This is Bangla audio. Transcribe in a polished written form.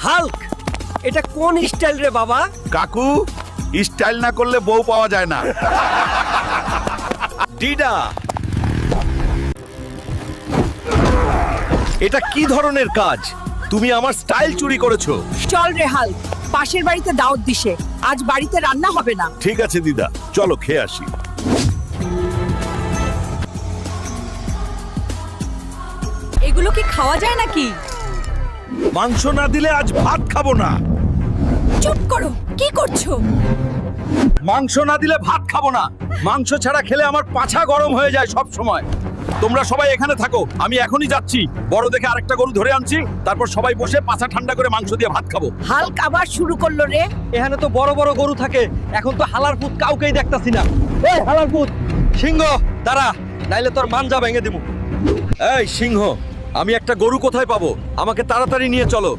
হাল্ক, এটা কোন স্টাইল রে বাবা? কাকু, স্টাইল না করলে বউ পাওয়া যায় না। ডিডা, এটা কি ধরনের কাজ? তুমি আমার স্টাইল চুরি করেছো। চল রে হাল্ক, পাশের বাড়িতে দাওয়াত দিছে, আজ বাড়িতে রান্না হবে না। ঠিক আছে দিদা, চলো খেয়ে আসি। এগুলো কি খাওয়া যায় নাকি? মাংস না দিলে আজ ভাত খাবো না। চুপ করো, কি করছো? মাংস না দিলে ভাত খাবো না। মাংস ছাড়া খেলে আমার পাছা গরম হয়ে যায় সব সময়। তোমরা সবাই এখানে থাকো, আমি এখনই যাচ্ছি। বড় দেখে আরেকটা গরু ধরে আনছি, তারপর সবাই বসে পাছা ঠান্ডা করে মাংস দিয়ে ভাত খাবো। হাল্ক আবার শুরু করলো রে। এখানে তো বড় বড় গরু থাকে, এখন তো হালার পুত কাউকেই দেখতাছি না। এই হালার পুত, সিংহ দাঁড়া, নাইলে তোর মাঞ্জা ভেঙে দিব। এই সিংহ, আমি একটা গরু কোথায় পাবো? আমাকে তাড়াতাড়ি নিয়ে চলো।